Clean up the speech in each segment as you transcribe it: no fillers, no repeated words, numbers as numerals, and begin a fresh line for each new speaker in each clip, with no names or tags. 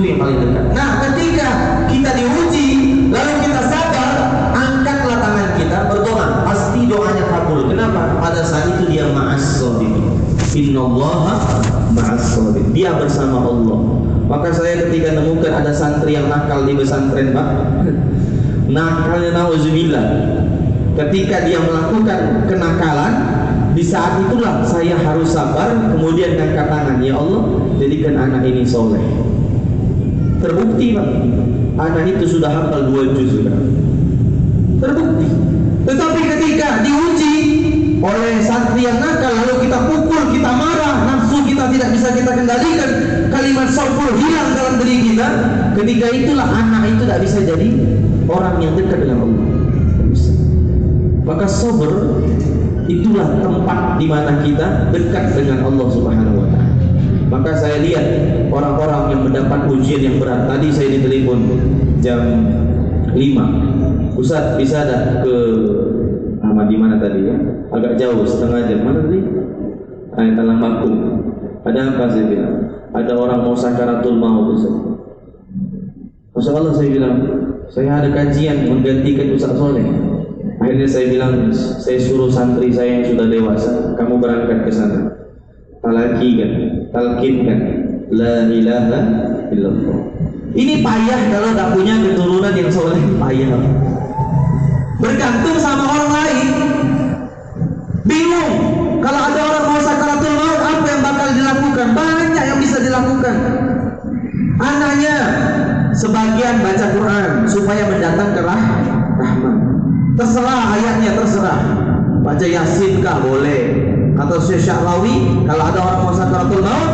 yang paling dekat. Nah, ketika kita diuji, lalu kita sabar, angkatlah tangan kita berdoa. Pasti doanya kabul. Kenapa? Pada saat itu dia ma'as sholihin. Innallaha ma'as sholihin. Dia bersama Allah. Maka saya ketika nemukan ada santri yang nakal di pesantren, Pak, nakalnya nauzubillah. Ketika dia melakukan kenakalan, di saat itulah saya harus sabar, kemudian angkat tangan, ya Allah, jadikan anak ini soleh. Terbukti, Pak, anak itu sudah hafal 2 juz sudah. Terbukti. Tetapi ketika diuji oleh santri yang nakal, lalu kita pukul, kita marah, nafsu kita tidak bisa kita kendalikan, kalimat soful hilang dalam diri kita, ketika itulah anak itu tidak bisa jadi orang yang dekat dengan Allah. Maka sabar itulah tempat di mana kita dekat dengan Allah Subhanahu wa taala. Maka saya lihat orang-orang yang mendapat ujian yang berat. Tadi saya ditelepon jam 5. Ustaz, bisa ada ke di mana tadi ya? Agak jauh, setengah jam. Mana tadi? Talang Bakung. Ada apa saya bilang? Ada orang mau sakaratul maut, Ustaz. Masya Allah, saya bilang, saya ada kajian menggantikan Ustaz Soleh. Akhirnya saya bilang, saya suruh santri saya yang sudah dewasa, kamu berangkat ke sana, talkinkan, la ilaha illallah. Ini payah kalau tak punya keturunan yang soleh, payah. Bergantung sama orang lain, bingung. Kalau ada orang mau sakaratul maut, apa yang bakal dilakukan? Banyak yang bisa dilakukan. Anaknya sebagian baca Quran supaya mendatangkan rahmat. Terserah ayatnya, terserah. Baca Yasin kah boleh. Kata Syekh Sya'rawi, kalau ada orang mau sakaratul maut,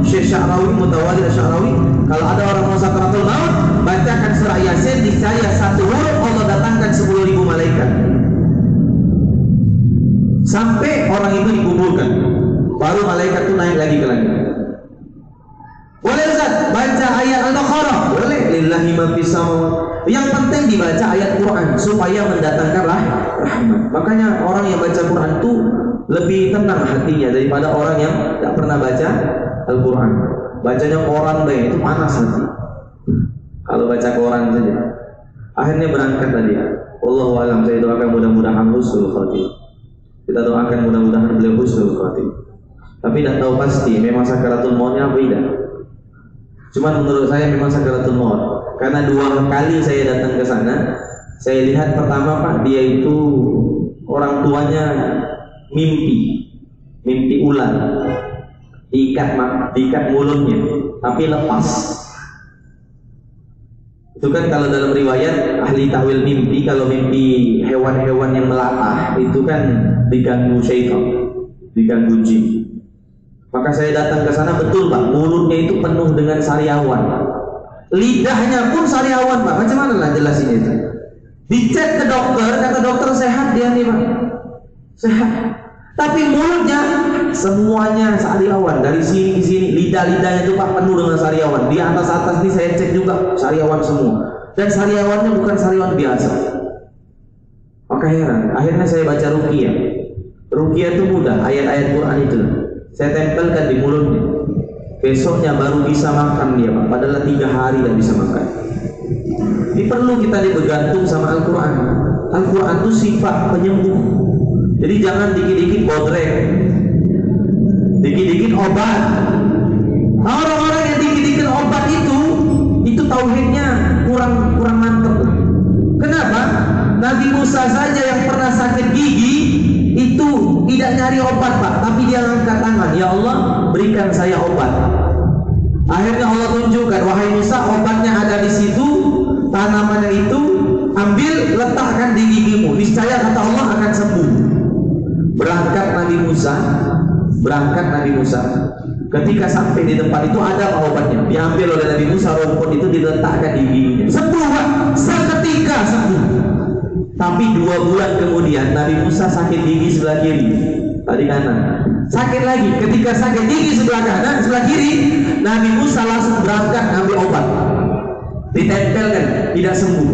Syekh Sya'rawi, Mutawalli Sya'rawi, kalau ada orang mau sakaratul maut, bacakan surah Yasin, niscaya 1 huruf Allah datangkan 10.000 malaikat. Sampai orang itu dikuburkan, baru malaikat itu naik lagi ke langit. Boleh Ustaz, baca ayat Al-Baqarah? Boleh. Lillahi ma fis samawati. Yang penting dibaca ayat Quran supaya mendatangkan rahmat. Makanya orang yang baca Quran itu lebih tenang hatinya daripada orang yang tidak pernah baca Al-Quran. Bacanya koran deh, itu panas hati. Kalau baca koran saja. Akhirnya berangkat tadi. Wallahu a'lam. Saya doakan mudah-mudahan husnul khatimah. Kita doakan mudah-mudahan beliau husnul khatimah. Tapi tidak tahu pasti memang sakaratul mautnya apa tidak. Cuman menurut saya memang sakaratul maut. Karena 2 kali saya datang ke sana, saya lihat pertama, Pak, dia itu orang tuanya mimpi ular, diikat mulutnya, tapi lepas. Itu kan kalau dalam riwayat ahli takwil mimpi, kalau mimpi hewan-hewan yang melatah itu kan diganggu syaitan, diganggu jin. Maka saya datang ke sana, betul Pak, mulutnya itu penuh dengan sariawan. Lidahnya pun sariawan, Pak. Macam mana lah jelasin itu? Dicek ke dokter, kata dokter sehat dia nih, Pak. Sehat. Tapi mulutnya semuanya sariawan, dari sini ke sini, lidah-lidahnya itu Pak penuh dengan sariawan. Di atas-atas ini saya cek juga sariawan semua. Dan sariawannya bukan sariawan biasa. Maka heran. Akhirnya saya baca ruqyah. Ruqyah itu mudah, ayat-ayat Quran itu. Saya tempelkan di mulutnya. Besoknya baru bisa makan dia, Pak. Padahal 3 hari tidak bisa makan. Ini perlu kita bergantung sama Al-Quran. Al-Quran itu sifat penyembuh. Jadi jangan dikit-dikit bodrek, dikit-dikit obat. Nah, orang-orang yang dikit-dikit obat itu tauhidnya kurang mantap. Kenapa? Nabi Musa saja yang pernah sakit gigi itu tidak nyari obat, Pak, tapi dia angkat tangan, ya Allah, berikan saya obat. Akhirnya Allah tunjukkan, wahai Musa, obatnya ada di situ, tanamannya itu, ambil, letakkan di gigimu, niscaya kata Allah akan sembuh. Berangkat Nabi Musa. Ketika sampai di tempat itu ada obatnya, diambil oleh Nabi Musa, rumput itu diletakkan di giginya. Sembuh, Pak, seketika sembuh. Tapi 2 bulan kemudian Nabi Musa sakit gigi sebelah kiri, tadi kanan. Sakit lagi. Ketika sakit gigi sebelah kanan, sebelah kiri, Nabi Musa langsung berangkat ambil obat. Ditempelkan, tidak sembuh.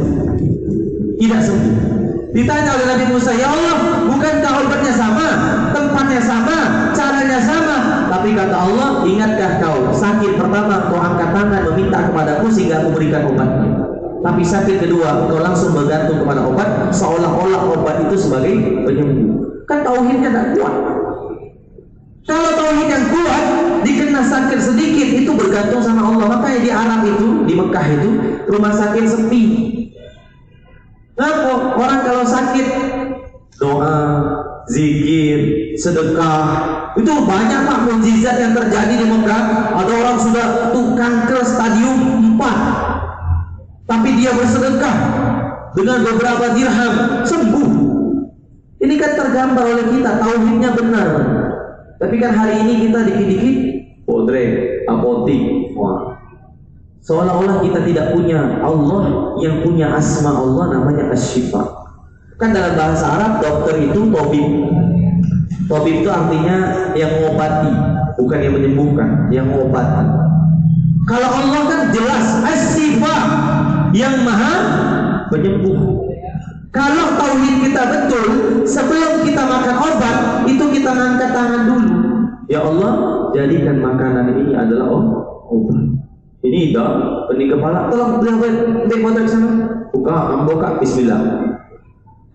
Ditanya oleh Nabi Musa, ya Allah, bukankah obatnya sama, tempatnya sama, caranya sama? Tapi kata Allah, ingatkah kau sakit pertama kau angkat tangan meminta kepadaku sehingga aku berikan obatnya. Tapi sakit kedua kau langsung bergantung kepada obat, seolah-olah obat itu sebagai penyembuh. Kan tauhidnya tidak kuat. Kalau tauhid yang kuat, dikena sakit sedikit itu bergantung sama Allah. Makanya di Arab itu, di Mekah itu rumah sakit sepi. Kenapa? Orang kalau sakit doa, zikir, sedekah, itu banyak Pak mukjizat yang terjadi di Mekah. Ada orang sudah kanker stadium 4, tapi dia bersedekah dengan beberapa dirham sembuh. Ini kan tergambar oleh kita, tauhidnya benar. Tapi kan hari ini kita dikit-dikit podre, apotik, wah. Seolah-olah kita tidak punya Allah yang punya asma Allah namanya Asy-Syifa. Kan dalam bahasa Arab dokter itu tabib. Tabib itu artinya yang mengobati, bukan yang menyembuhkan, yang mengobati. Kalau Allah kan jelas Asy-Syifa, yang maha penyembuh. Kalau tauhid kita betul, sebelum kita makan obat, itu kita angkat tangan dulu. Ya Allah, jadikan makanan ini adalah obat. Ini dah pening kepala, tolong beli obat sana. Buka, bismillah.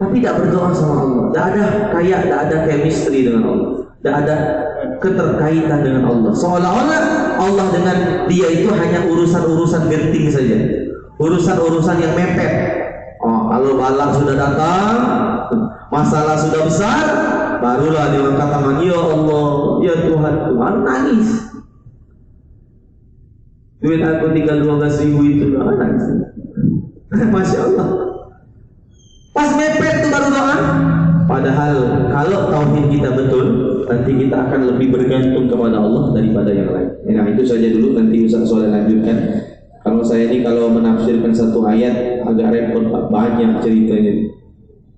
Tapi tidak berdoa sama Allah. Tidak ada tidak ada chemistry dengan Allah. Tidak ada keterkaitan dengan Allah. Seolah-olah Allah dengan dia itu hanya urusan-urusan genting saja. Urusan-urusan yang mepet. Oh, kalau balak sudah datang, masalah sudah besar, barulah dia angkat tangan, ya Allah, ya Tuhan, Tuhan nangis. Duit aku tinggal 12.000 itu dah nangis. Masya Allah. Pas mepet itu baru doa. Padahal kalau tauhid kita betul, nanti kita akan lebih bergantung kepada Allah daripada yang lain. Nah itu saja dulu, nanti Ustaz Soleh lanjutkan. Kalau saya ini kalau menafsirkan satu ayat agak repot Pak, banyak ceritanya.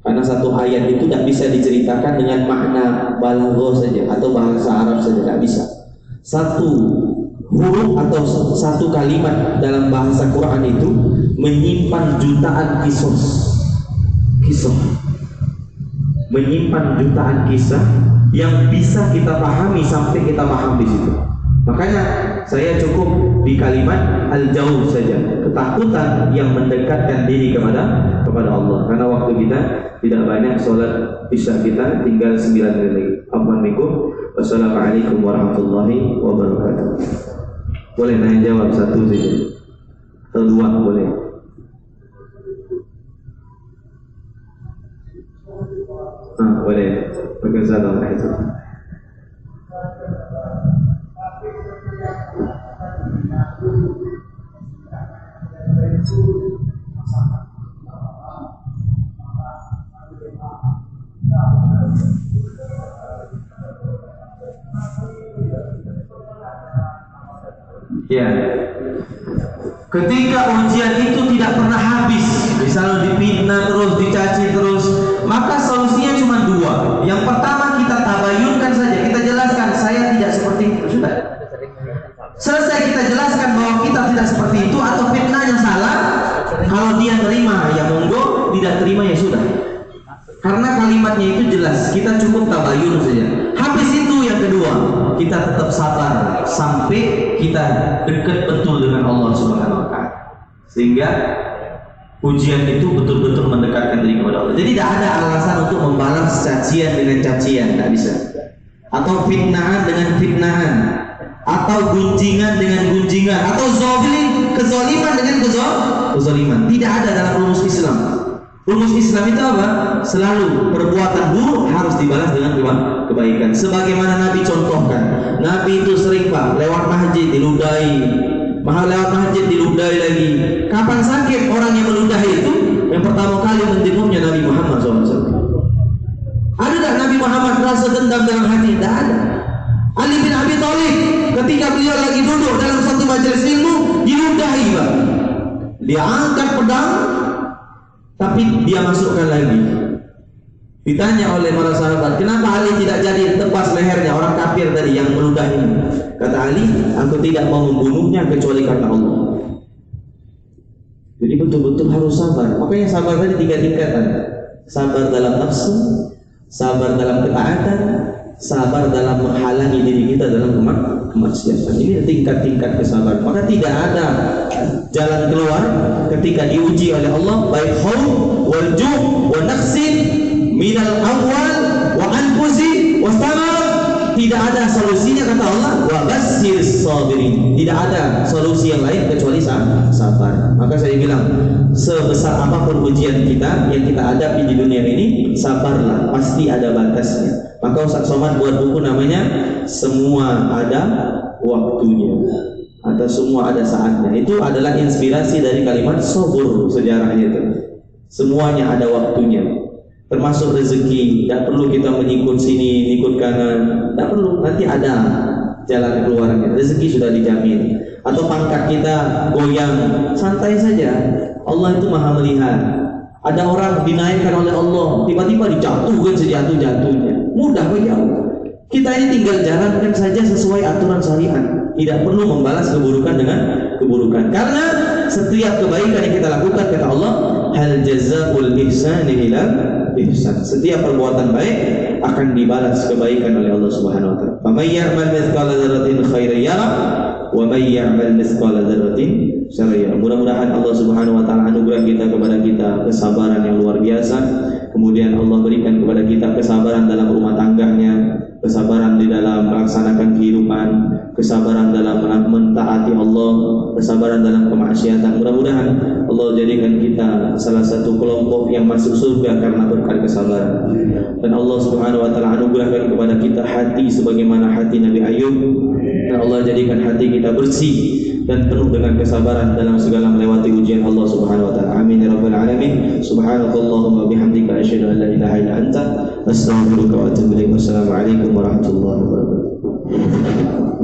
Karena satu ayat itu tidak bisa diceritakan dengan makna balaghah saja atau bahasa Arab saja, tidak bisa. Satu huruf atau satu kalimat dalam bahasa Quran itu menyimpan jutaan kisah, menyimpan jutaan kisah yang bisa kita pahami sampai kita paham di situ. Makanya saya cukup di kalimat al-jauh saja, ketakutan yang mendekatkan diri kepada Allah. Karena waktu kita tidak banyak, sholat isya kita tinggal 9 menit lagi. Wassalamualaikum warahmatullahi wabarakatuh. Boleh nanya jawab satu saja atau dua boleh. Boleh. Waalaikumsalam. Ya, ketika ujian itu tidak pernah habis, misalnya dipitnah terus, dicaci terus, maka solusinya cuma dua. Yang pertama kita tabayunkan saja, kita jelaskan saya tidak seperti itu, sudah. Selesai kita jelaskan bahwa kita tidak seperti itu atau fitnahnya salah. Kalau dia terima ya monggo, tidak terima ya sudah. Karena kalimatnya itu jelas, kita cukup tabayun saja. Habis itu yang kedua, kita tetap sabar sampai kita dekat betul dengan Allah Subhanahu wa taala. Sehingga ujian itu betul-betul mendekatkan diri kepada Allah. Jadi tidak ada alasan untuk membalas cacian dengan cacian, tidak bisa. Atau fitnahan dengan fitnahan, atau gunjingan dengan gunjingan, atau kezaliman dengan kezaliman. Tidak ada dalam rumus Islam. Rumus Islam itu apa? Selalu perbuatan buruk harus dibalas dengan kebaikan. Sebagaimana Nabi contohkan, Nabi itu sering Pak lewat masjid diludahi, lewat masjid diludahi lagi. Kapan sakit orang yang meludahi itu? Yang pertama kali menjenguknya Nabi Muhammad SAW. Ada tak Nabi Muhammad rasa dendam dalam hati? Tidak ada. Ali bin Abi Thalib ketika beliau lagi duduk dalam satu majelis ilmu diludahi Pak. Dia angkat pedang, tapi dia masukkan lagi. Ditanya oleh para sahabat, kenapa Ali tidak jadi tebas lehernya orang kafir tadi yang meludahi? Kata Ali, aku tidak mau membunuhnya kecuali karena Allah. Jadi betul-betul harus sabar. Makanya sabar tadi 3 tingkatan. sabar dalam nafsu, sabar dalam ketaatan, sabar dalam menghalangi diri kita dalam kemaksiatan. Ini tingkat-tingkat kesabaran. Maka tidak ada jalan keluar ketika diuji oleh Allah, baik khauf wal ju' wa naqsin minal amwal wa anfusi wa samar. Tidak ada solusinya kata Allah, wa basyir sabirin. Tidak ada solusi yang lain kecuali sabar. Maka saya bilang, sebesar apapun ujian kita yang kita hadapi di dunia ini, sabarlah, pasti ada batasnya. Maka Ustaz Somad buat buku namanya Semua Ada Waktunya atau Semua Ada Saatnya. Itu adalah inspirasi dari kalimat sobur, sejarahnya itu. Semuanya ada waktunya. Termasuk rezeki, tidak perlu kita menyikut sini, ikut kanan, tidak perlu, nanti ada jalan keluarnya. Rezeki sudah dijamin. Atau pangkat kita goyang, santai saja. Allah itu maha melihat. Ada orang dinaikkan oleh Allah, tiba-tiba dijatuhkan sejatuh-jatuhnya. Mudah bagi Allah. Kita ini tinggal jalankan saja sesuai aturan syariat. Tidak perlu membalas keburukan dengan keburukan. Karena setiap kebaikan yang kita lakukan, kata Allah, hal jazaa'ul ihsani illa ihsan. Setiap perbuatan baik akan dibalas kebaikan oleh Allah Subhanahu wa taala. Faman ya'mal mithqala dzarratin khairan yara wa man ya'mal mithqala dzarratin syarran yara. Mudah-mudahan Allah Subhanahu wa taala anugerah kepada kita kesabaran yang luar biasa. Kemudian Allah berikan kepada kita kesabaran dalam rumah tangganya, kesabaran di dalam melaksanakan kehidupan, kesabaran dalam mentaati Allah, kesabaran dalam kemaksiatan. Mudah-mudahan Allah jadikan kita salah satu kelompok yang masuk surga karena berkat kesabaran. Dan Allah Subhanahu wa taala anugerahkan kepada kita hati sebagaimana hati Nabi Ayub. Dan Allah jadikan hati kita bersih dan penuh dengan kesabaran dalam segala melewati ujian Allah Subhanahu wa taala. Amin ya rabbal alamin. Subhanakallahumma bihamdika asyhadu an la ilaha illa anta astaghfiruka wa atubu ilaik. Wassalamu alaikum warahmatullahi wabarakatuh.